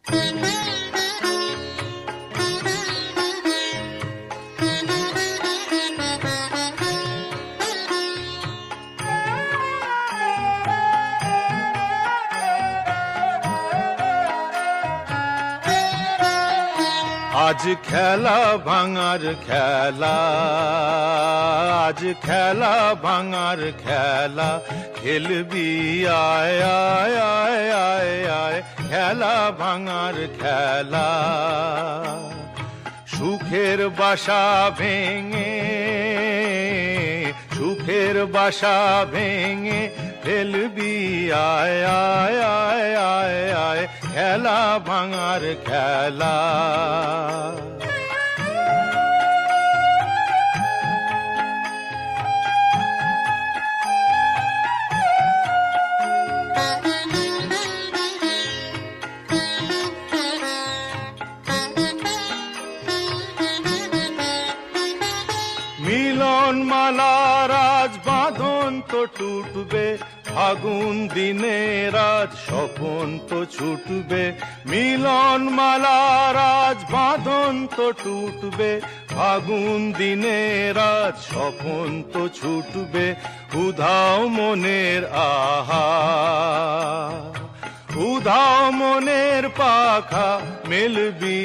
আজ খেলা ভাঙার খেলা, আজ খেলা ভাঙার খেলা, খেলবি আয় আয় আয় আয় আয়, খেলা ভাঙার খেলা। সুখের বাসা ভেঙে, সুখের বাসা ভেঙে ফেলবি আয় আয় আয় আয় আয়, খেলা ভাঙার খেলা। মিলন মালার আজ বাঁধন তো টুটবে, ফাগুন দিনের আজ স্বপন তো ছুটবে। মিলন মালার আজ বাঁধন তো টুটবে, ফাগুন দিনের আজ স্বপন তো ছুটবে। উধাও মনের আহা, উধাও মনের পাখা মেলবি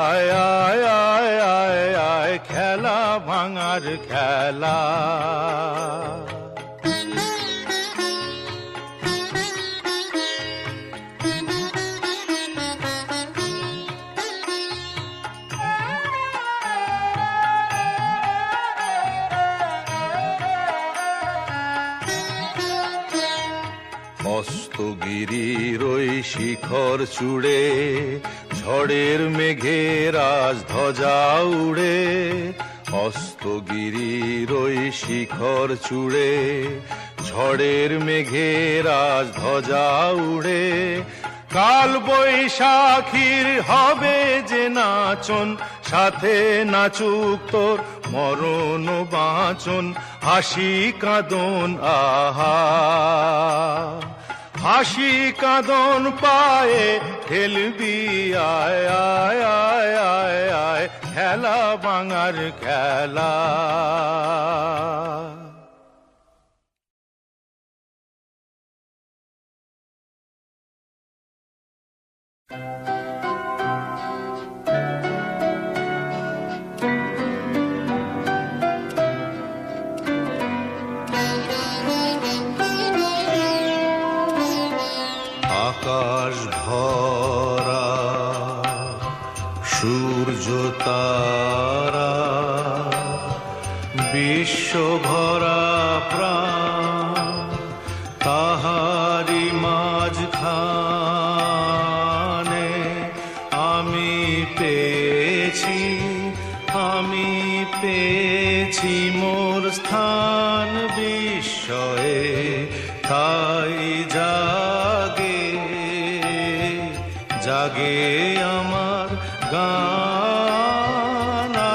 আয় আয় আয় আয় আয়, খেলা ভাঙার খেলা। অস্তগিরির ওই শিখর চূড়ে, ঝড়ের মেঘের আজ ধ্বজা উড়ে। অস্তগিরির ওই শিখর চূড়ে, ঝড়ের মেঘের আজ ধ্বজা উড়ে। কাল বৈশাখীর হবে যে নাচন, সাথে নাচুক তোর মরণ বাঁচন। হাসি কাঁদন আহা, হাসি কাঁদন পায়ে ঠেলবি আয় আয় আয় আয় আয়, খেলা ভাঙার খেলা। আকাশ ভরা সূর্য তারা, বিশ্ব ভরা প্রাণ, তাহারি মাঝখানে আমি পেয়েছি, আমি পেয়েছি মোর স্থান বিস্ময়ে। তাই জাগে, জাগে আমার গান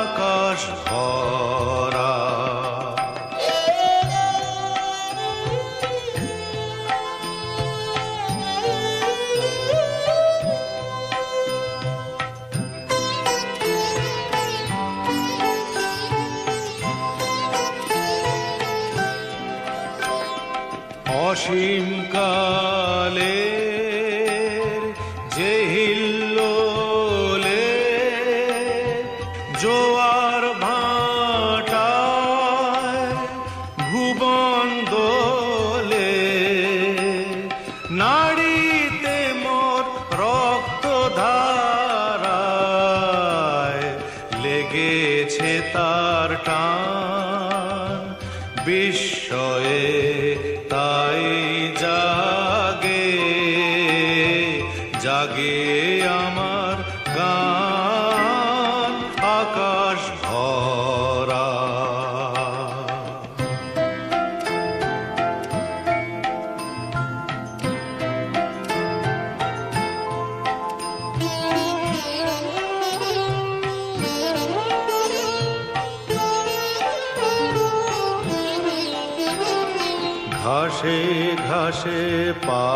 আকাশ ভরা। অসীম কালের যে হিল্লোলে, জোয়ার ভাটায় ভুবন দোলে। নাড়িতে মোর রক্ত ধারায় লেগেছে তার টান বিস্ময়ে। তাই জাগে, জাগে আমার গান আকাশ ভরা। ঘাসে ঘাসে পা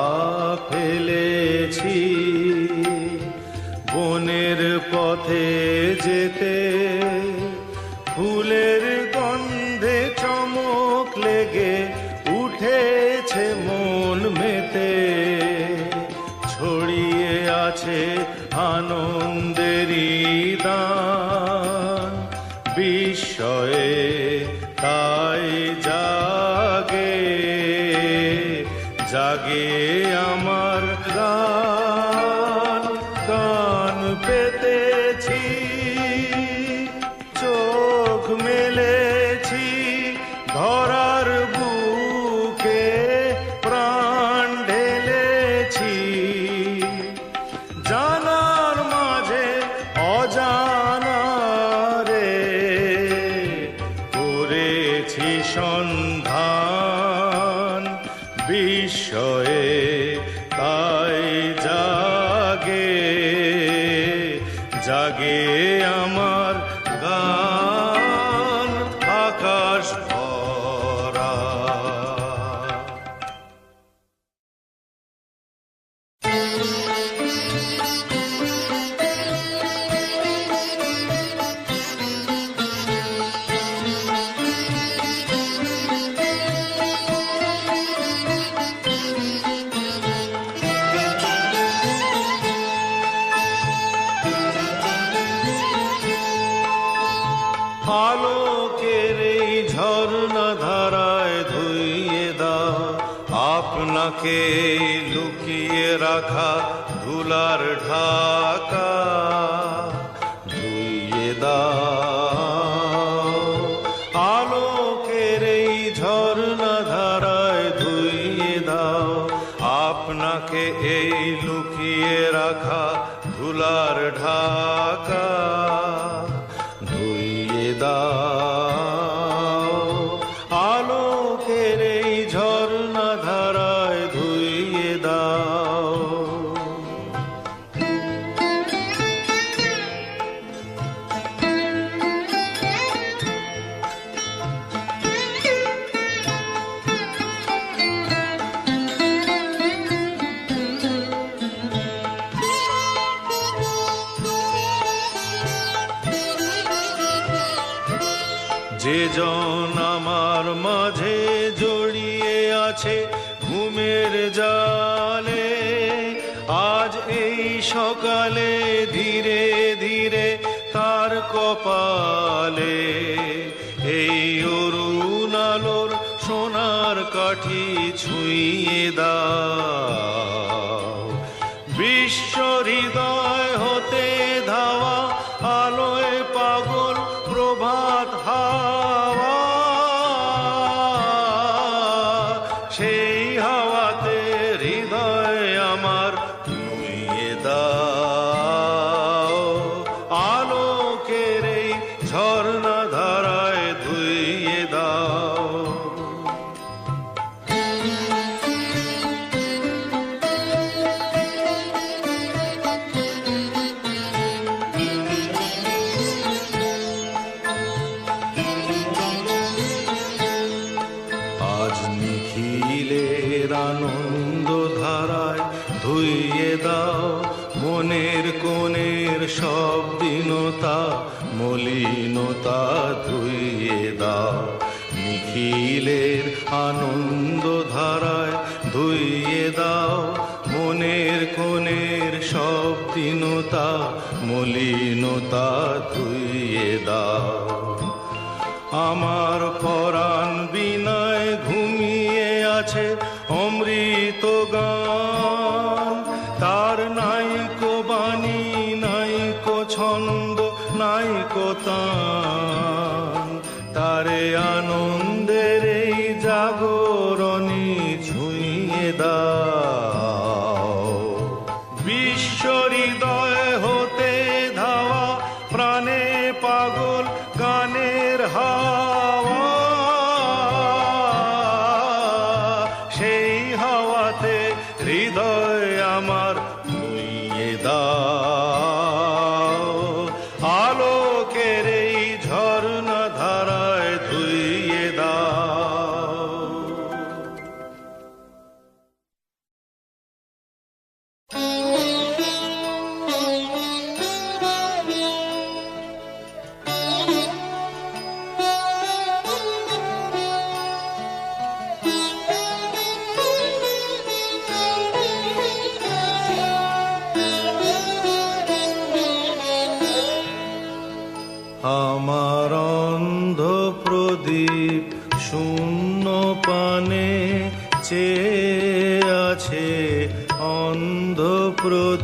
ফেলেছি, যেতে ফুলের গন্ধে চমক লেগে উঠেছে মন মেতে ছড়িয়ে আছে আনন্দেরই দান বিস্ময়ে তাই জাগে জাগে আমার গান গান পেতেছি চোখ মেলেছি ধরার বুকে প্রাণ ঢেলেছি জানার মাঝে অজানা রে করেছি সন্ধান বিস্ময়ে তাই জাগে জাগে আমার গান আকাশ ভরা আলোকের এই ঝর্ণা ধারায় ধুইয়ে দাও আপনাকে লুকিয়ে রাখা ধুলার ঢাকা ধুইয়ে দাও আলোকের এই ঝর্ণা ধারায় ধুইয়ে দাও আপনাকে এই লুকিয়ে রাখা ধুলার ঢাকা ধুইয়ে দাও আলোকের এই ঝর্ণা ধারায় ধুইয়ে দাও যে জন আমার মাঝে জড়িয়ে আছে ঘুমের জালে আজ এই সকালে ধীরে ধীরে তার কপালে এই অরুণ আলোর সোনার কাঠি ছুঁয়ে দাও বিশ্ব হৃদয় হতে ধাওয়া আলোয় পাগল প্রভাত হাওয়া সেই হাওয়াতে হৃদয় আমার নুইয়ে দাও আলোকের এই ঝর্ণা ধারায় ধুইয়ে দাও আজ নিখিলের আনন্দ ধারায় ধুইয়ে দাও মনের কোণের সব দীনতা মলিনতা ধুইয়ে দাও নিখিলের আনন্দ ধারায় ধুইয়ে দাও মনের কোণের সব দীনতা মলিনতা ধুইয়ে দাও আমার পরাণ বিনায় ঘুমিয়ে আছে অমৃত গান তার নাইকো বাণী নাইকো ছন্দ নাইকো তান তারে আনন্দের এই জাগরণী ছুঁয়ে দাও বিশ্ব হৃদয় হতে ধাওয়া প্রাণে পাগল গানের হাওয়া সেই হাওয়াতে হৃদয় আমার নুইয়ে দাও আলোকের এই ঝর্ণা ধারায় ধুইয়ে দাও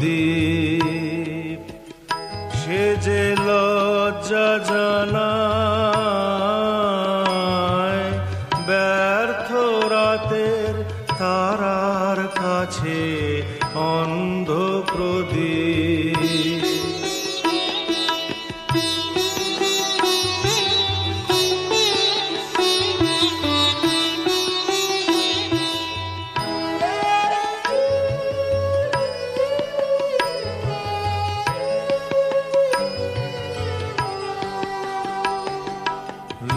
প্রদীপ, সে যে লজ্জা জানায় ব্যর্থ রাতের তারার কাছে অন্ধ প্রদীপ।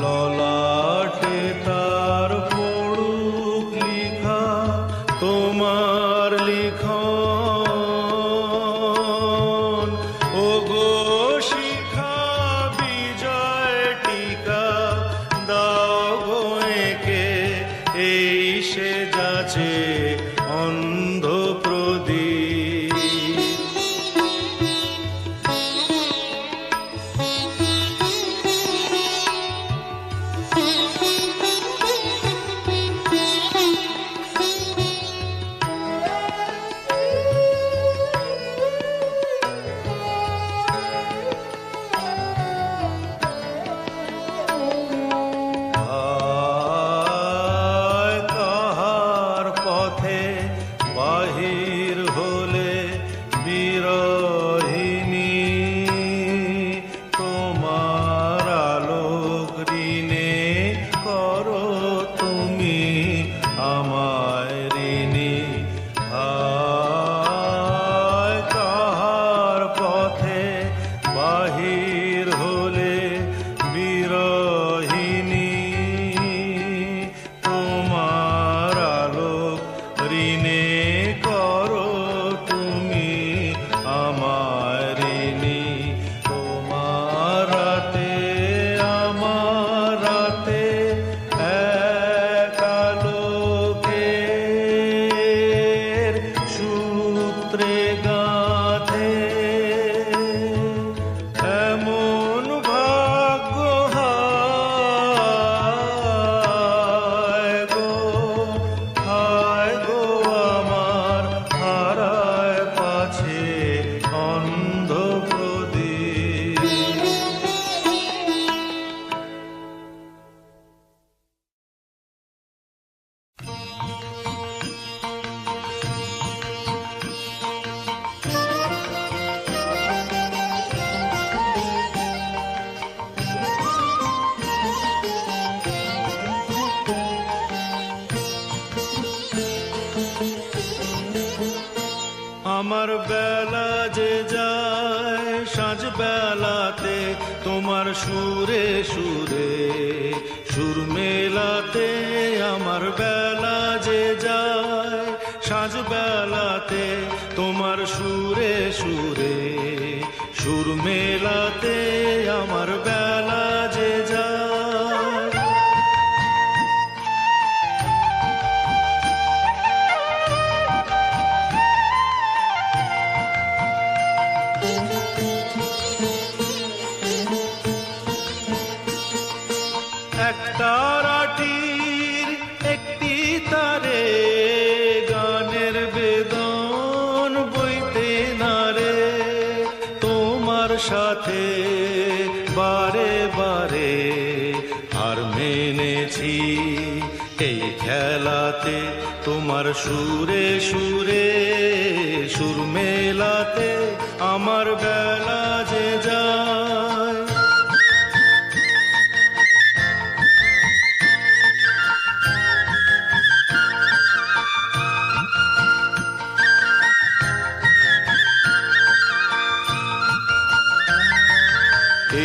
ললাটে তার পড়ুক লিখা তোমার লিখন, ওগো শিখা বিজয় টিকা দাও গো একে, এই সে যাচ্ছে অন্ধ প্রদীপ। কাহার পথে বাহির হলে বিরহিণী, তোমার আলোক ঋণে করো তুমি আমায় ঋণী। কাহার পথে বাহির হলে বিরহিণী, তোমার আলোক ঋণে করো তুমি আমার ঋণী। তোমার রাতে আমার রাতে এক আলোকের সূত্রে গাঁথে, এমন ভাগ্য হায় গো, হায় গো আমার হারায় পাছে অন্ধ প্রদীপ। আমার বেলা যে যায় সাঁঝ বেলাতে তোমার সুরে সুরে সুর মেলাতে, আমার বেলা যে যায় সাঁঝ বেলাতে তোমার সুরে সুরে সুর মেলাতে, আমার বেলা যে যায়। এক তারাটির একটি তারে গানের বেদন বইতে নারে, তোমার সাথে বারে বারে আর মেনেছি এই খেলাতে, তোমার সুরে সুরে সুর মেলাতে, আমার বেলা যে যায়।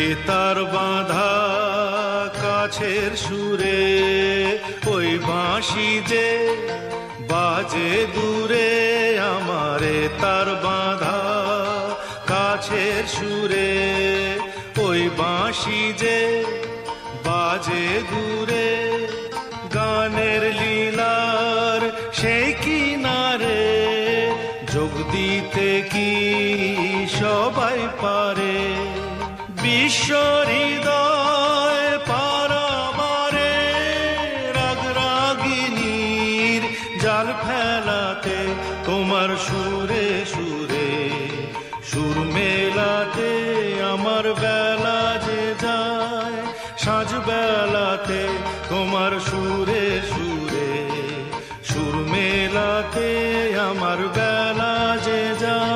এ তার বাঁধা কাছের সুরে ওই বাঁশি যে বাজে দূরে, আমারে তার বাঁধা কাছের সুরে ওই বাঁশি যে বাজে দূরে, গানের লীলার সেই কিনারে যোগ দিতে কি সবাই পারে, বিশ্ব হৃদয় পারাবারে রাগ রাগিনীর জাল ফেলাতে, তোমার সুরে সুরে সুর মেলাতে আমার বেলা যে যায়, সাঁঝ বেলাতে তোমার সুরে সুরে, সুর মেলাতে আমার বেলা যে যায়।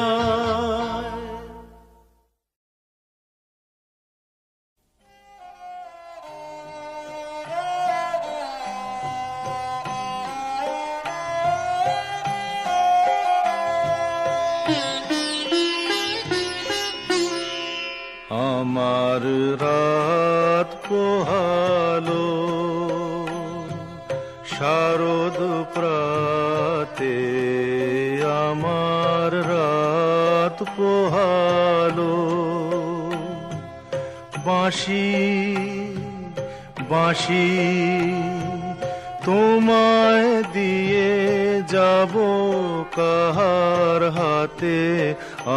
আমার রাত পোহালো শারদ প্রাতে, আমার রাত পোহালো। বাঁশি বাঁশি তোমায় দিয়ে যাব কাহার হাতে,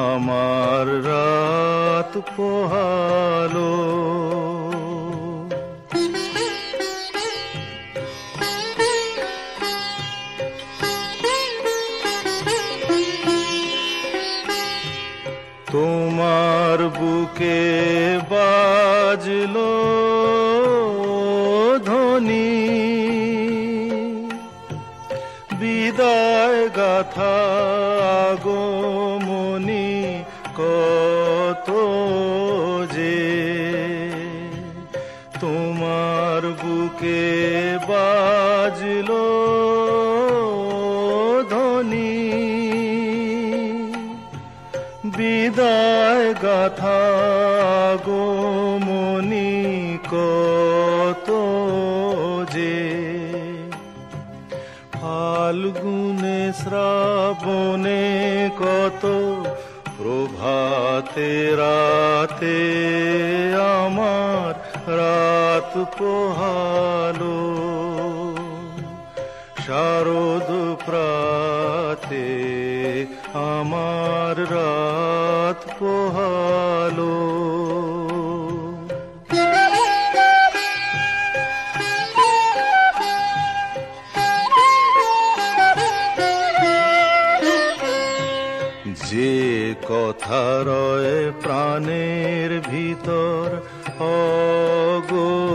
আমার রাত পোহালো। তোমার বুকে বাজলো ধ্বনি, বিদায় গাথা আগমনী কত যে, তোমার বুকে বাজলো ধ্বনি, বিদায় গাথা আগমনী কত যে। ফাল্গুনে শ্রাবণে কত প্রভাতে রাতে আমার রাত পোহালো। শারদ প্রাতে আমার রাত পোহালো। যে কথা রয় প্রাণের ভিতর অগোচরে,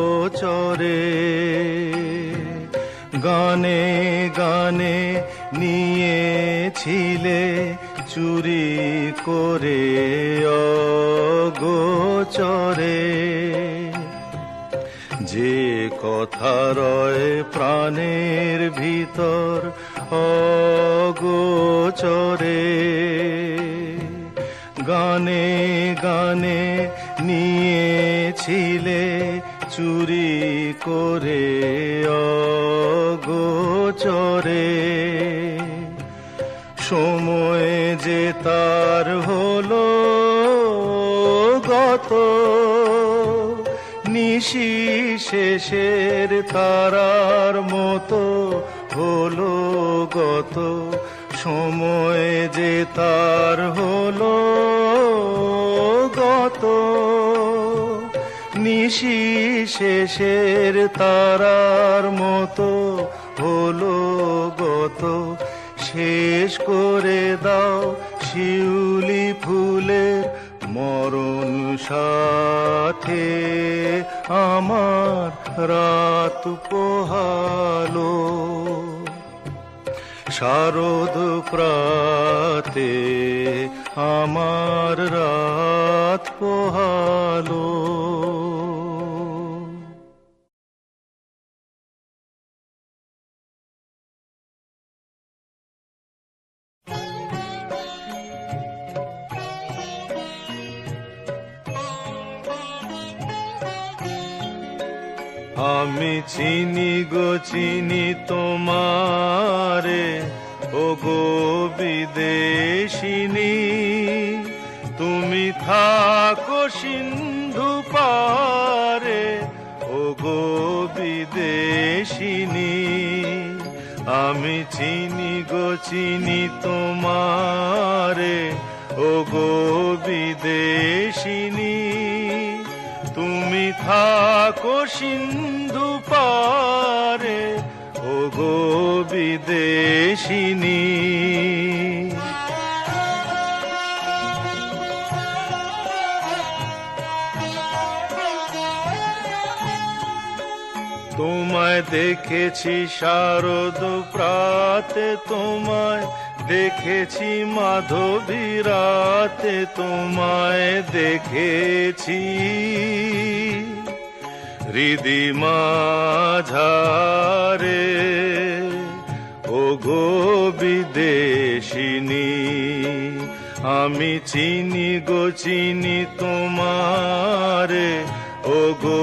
গানে গানে নিয়েছিলে চুরি করে অগোচরে। যে কথা রয় প্রাণের ভিতর অগোচরে, গানে গানে নিয়েছিলে চুরি করে অগোচরে। সময় যে তার হলো গত, নিশি শেষের তারার মতো হলো গত। সময় যে তার হলো গত, নিশি শেষের তারার মতো হলো গত। শেষ করে দাও শিউলি ফুলের মরণ সাথে, আমার রাত পোহালো। শারদ প্রাতে আমার রাত পোহালো। আমি চিনি গো চিনি তোমারে, ও গো বিদেশিনী। তুমি থাকো সিন্ধু পারে, ও গো বিদেশিনী। আমি চিনি গো চিনি তোমারে, ও গো বিদেশিনী। তুমি থাকো সিন্ধু পারে, ও গো বিদেশিনী। তোমায় দেখেছি শারদ প্রাতে, তোমায় দেখেছি মাধবী রাতে, তোমায় দেখেছি হৃদি মাঝারে। ওগো বিদেশিনী, আমি চিনি গো চিনি তোমারে, ওগো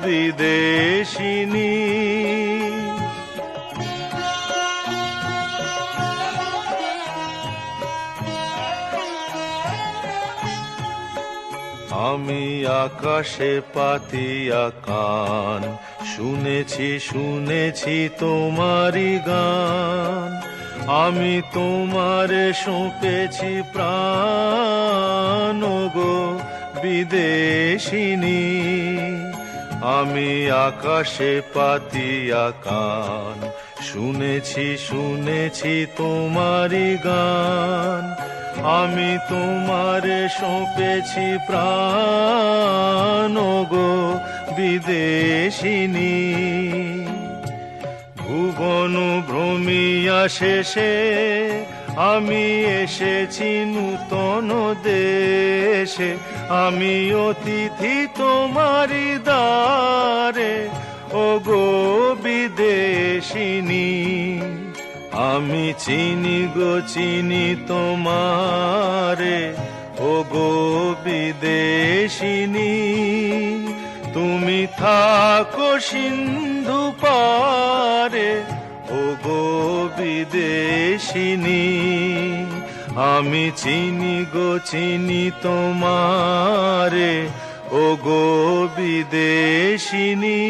বিদেশিনী। আমি আকাশে পাতিয়া কান, শুনেছি শুনেছি তোমারি গান। আমি তোমারে সঁপেছি প্রাণ গো বিদেশিনী। আমি আকাশে পাতিয়া কান, শুনেছি শুনেছি তোমারি গান। আমি তোমারে সঁপেছি প্রাণ গো বিদেশিনী। ভুবন ভ্রমিয়া শেষে আমি এসেছি নূতন দেশে। আমি অতিথি তোমারি দ্বারে, ওগো বিদেশিনী। আমি চিনি গো চিনি তোমারে, ওগো বিদেশিনী। তুমি থাকো সিন্ধু পারে, ওগো বিদেশিনী। আমি চিনি গো চিনি তোমারে, ওগো বিদেশিনী।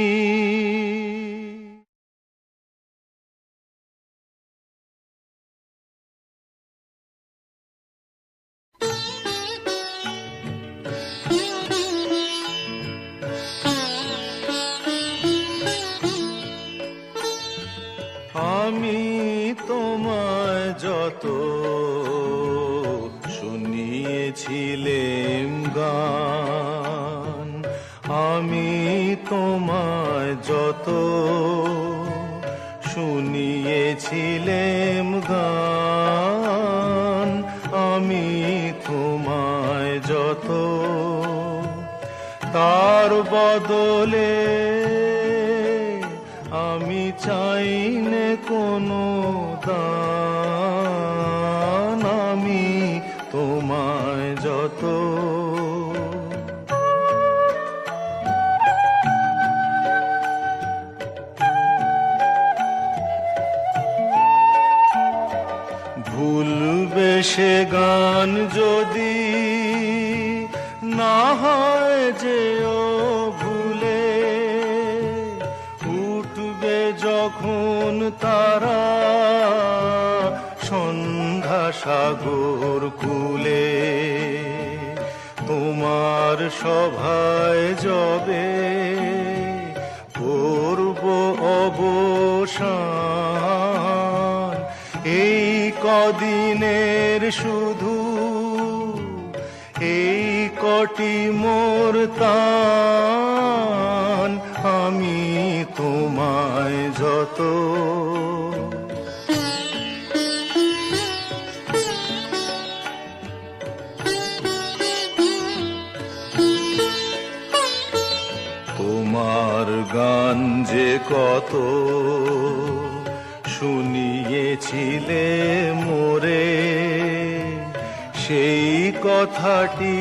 আমি তোমায় যত শুনিয়েছিলেম গান, আমি তোমায় যত শুনিয়েছিলেম গান, আমি তোমায় যত তার বদলে আমি চাইনে কোনো দান। আমি তোমায় যত ভুলবে সে গান যদি না হয় যেও ভুলে। উঠবে যখন তারা সন্ধ্যা সাগর কূলে, তোমার সভায় যবে করব অবসান। এই কদিনের শুধু এই কটি মোর তান, আমি তোমায় যত তোমার গান যে কত শুনিয়েছিলে মোরে, সেই কথাটি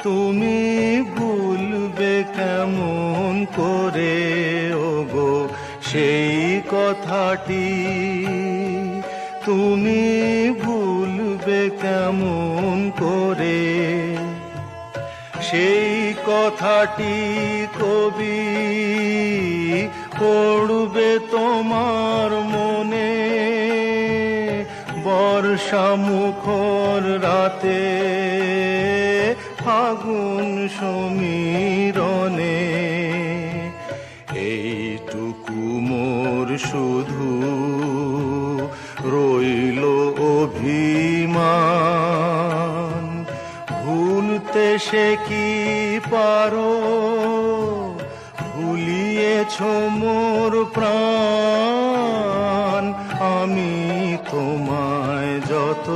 তুমি ভুলবে কেমন করে ওগো। সেই কথাটি তুমি ভুলবে কেমন করে। সেই কথাটি কবি পড়বে তোমার মনে, বর্ষা মুখর রাতে ফাগুন সমীরণে। এইটুকু মোর শুধু রইল অভিমান, ভুলতে সে কি পারো ভুলি দিয়েছ মোর প্রাণ, আমি তোমায় যত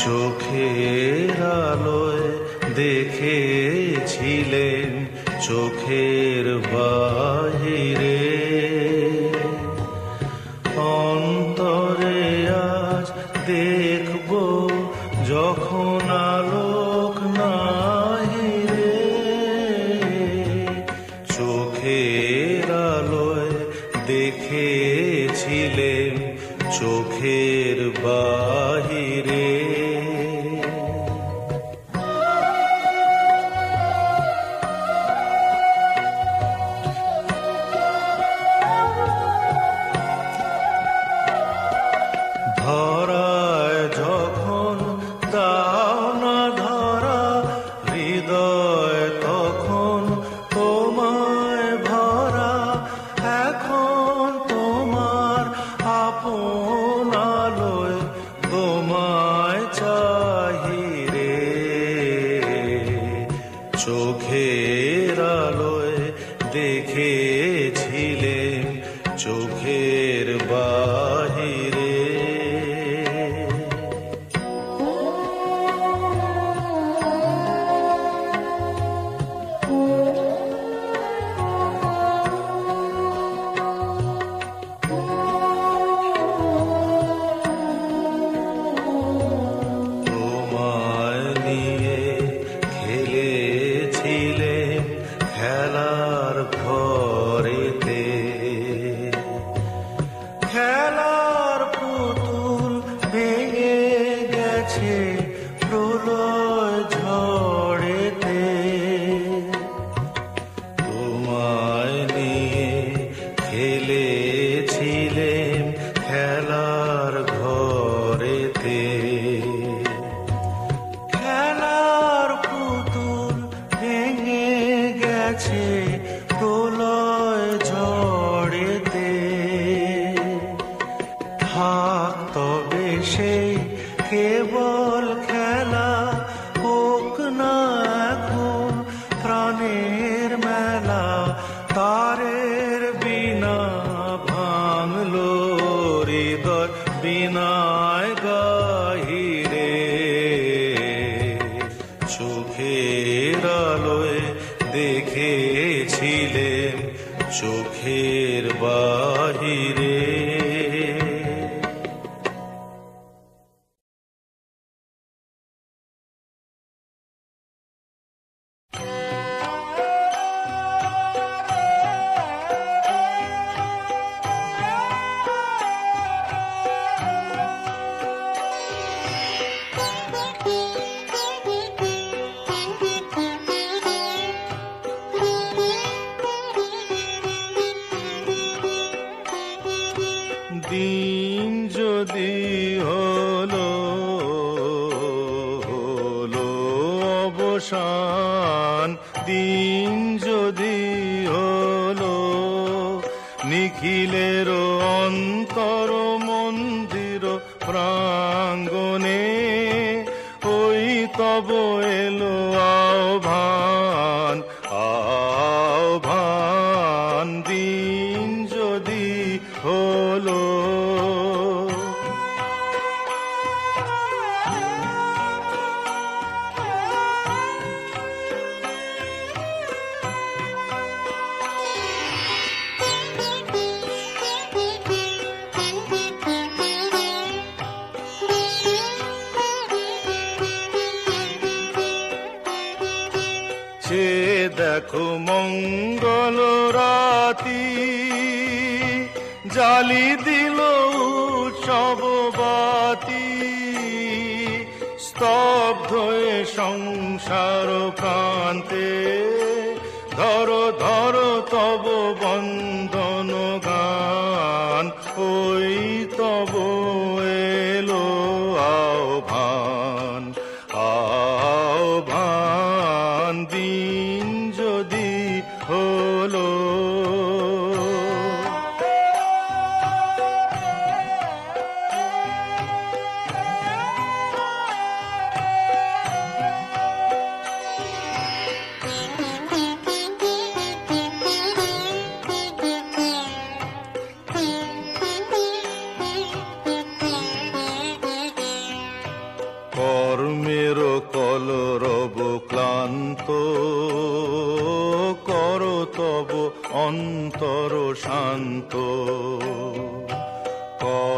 চোখের আলোয় দেখেছিলেন চোখের বাহিরে, অন্তরে আজ দেখব যখন আলোক নাহি রে। চোখের আলোয় দেখেছিলেন চোখের বাহিরে, ধরায় যখন দাও না ধরা হৃদয় তখন তোমায় ভরা, এখন তোমার আপন আলোয় তোমায় চাহি রে। চোখের আলোয় দেখেছিলেন চোখের বাহিরে, তোমায় নিয়ে খেলেছিলেন খেলার ঘরেতে, খেলার পুতুল ভেঙে গেছে প্রলয় ঝড়েতে। তোমায় নিয়ে খেলেছিলেন খেলার ঘরেতে, খেলার পুতুল ভেঙে গেছে প্রলয় ঝড়েতে। থাক তবে সেই কেবল খেলা, হোক না এখন প্রাণের মেলা। তারের বিনা ভাঙলো হৃদয় বিনায় গাহিরে। চোখের আলোয় দেখেছিলেন চোখের বাহিরে, দিন যদি হলো অবসান, দিন যদি হলো নিখিলের অন্তর মন্দির প্রাঙ্গণে, ওই তব এলো আহ্বান আহ্বান। দিন যদি হলো সে দেখো মঙ্গল রাতি, জালি দিল উৎসব বাতি। স্তব্ধ এ সংসার প্রান্তে, ধরো ধরো তব বন্ধন গান। ওই তব এলো আহ্বান আহ্বান।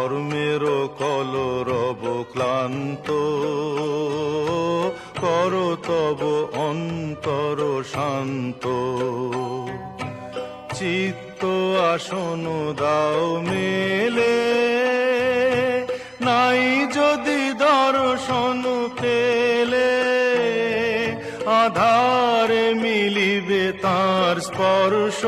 কর্মের কলরব ক্লান্ত, কর তব অন্তর শান্ত। চিত্ত আসন দাও মেলে, নাই যদি দর্শন পেলে, আধারে মিলিবে তার স্পর্শ,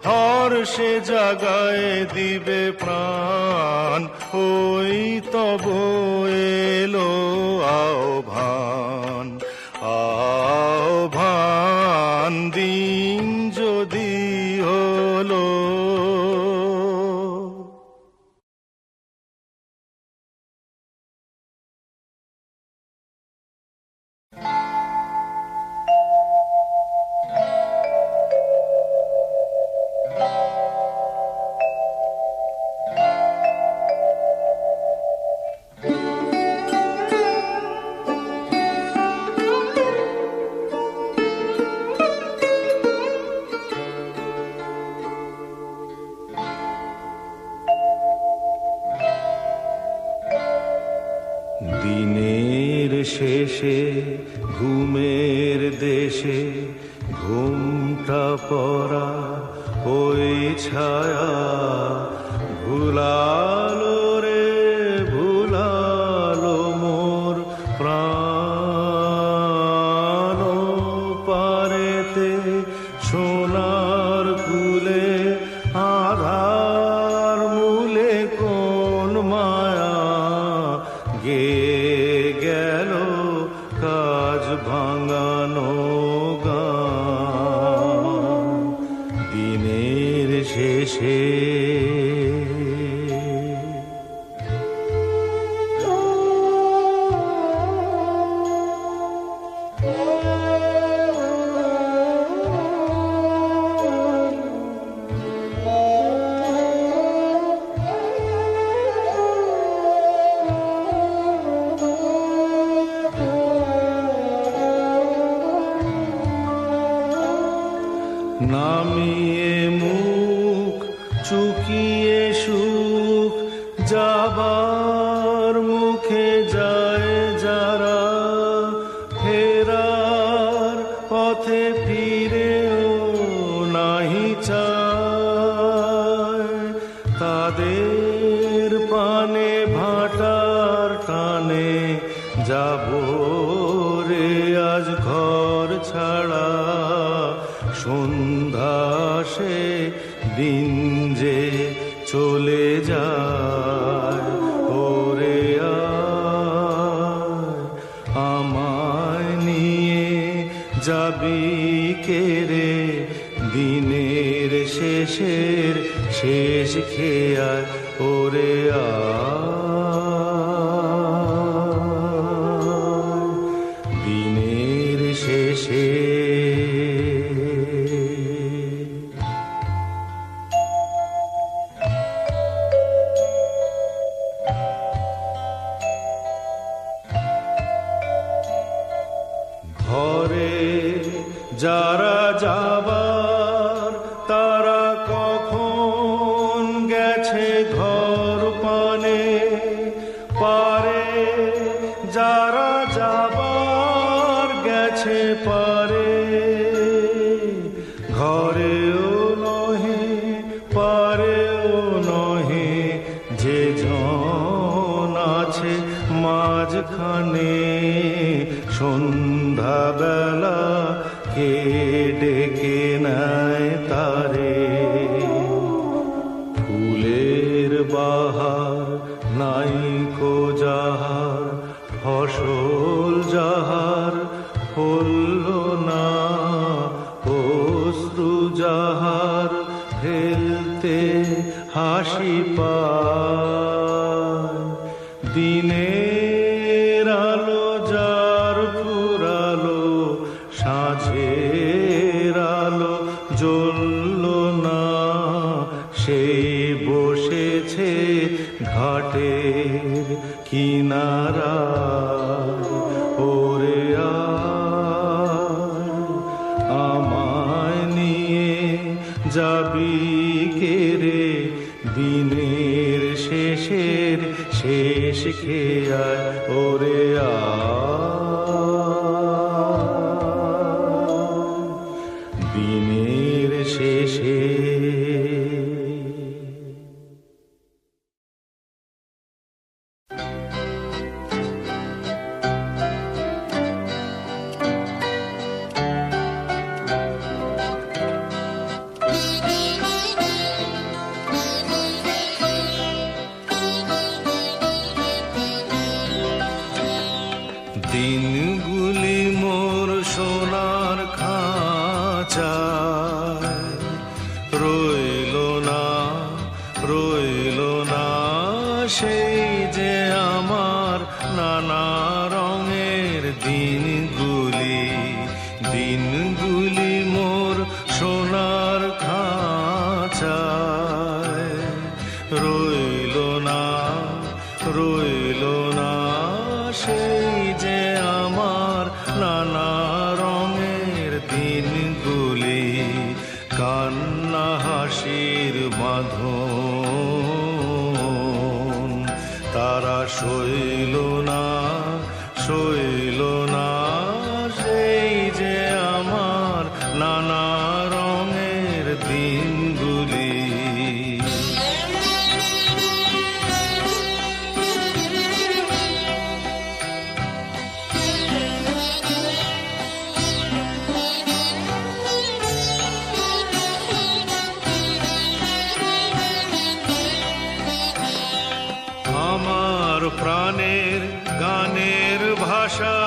হর্ষে জাগায় দিবে প্রাণ। ওই তব এলো আহ্বান, আহ্বান দিন যদি হলো। দিনের শেষে ঘুমের দেশে ঘুমটা পড়া ওই ছায়া ভুলালো রে ভুলালো মোর প্রাণ। পারেতে সোনার কুলে আধার মূলে কোন মায়া গে গেল কাজ ভাঙানো গান দিনের শেষে। নামিয়ে মুখ চুকিয়ে সুখ যাবার মুখে যায় যারা, ফেরার পথে ফিরেও নাহি চায়, তাদের পানে ভাটার টানে যাব রে আজ ঘর ছাড়া। সন্ধ্যা সে দিন যে চলে যায়, ওরে আমায় নিয়ে যাবি কেরে দিনের শেষের শেষ খেয়াল, ওরে দিনের শেষে। ঘরে যারা যাবার তারা কখন গেছে ঘর পানে, পারে যারা যাবার গেছে পারে, ঘরেও নহে পারেও নহে যে জন আছে মাঝখানে। সন্ধ্যাবেলা কে ডেকে নেয় তারে, ফুলের বাহার নাইকো যাহার, ফসল যাহার হল না, অশ্রু যাহার ফেলতে হাসি পায়, দিনের আলো যার ফুরালো সাঁঝের আলো জ্বলল না, সেই বসেছে ঘাটের কিনারা, ওরে আমায় নিয়ে যাবি কেরে দিনে দিনের শেষের শেষ খেয়া ওরে দিনের শেষে দিনগুলি মোর সোনার খাঁচায় রইল না সেই যে আমার নানা রঙের দিনগুলি মোর সোনার খাঁচায় রইল না সেই যে আমার নানা রঙের দিনগুলি কান্না হাসির বাঁধন তারা সইল না সেই যে আমার নানা রঙের দিনগুলি আমার প্রাণের গানের ভাষা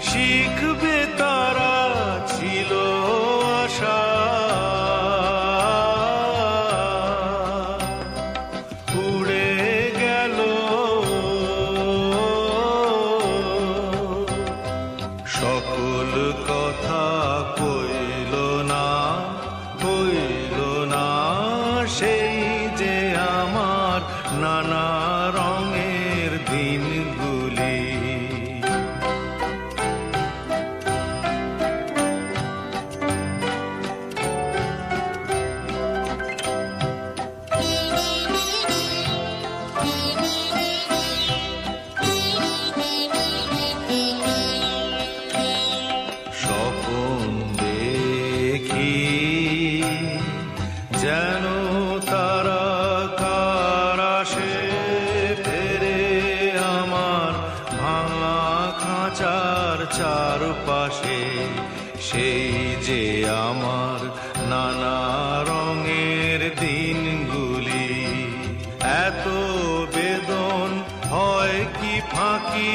শিখবে তারা ছিল আশা উড়ে গেল সকল কথা কইল না সেই যে আমার নানা রঙের দিনগুলি স্বপন দেখি যেন তারা কারাশে ফেরে আমার ভাঙা খাঁচার চারপাশে সেই যে আমার নানা রঙের দিনগুলি এত বেদন হয় কি ফাঁকি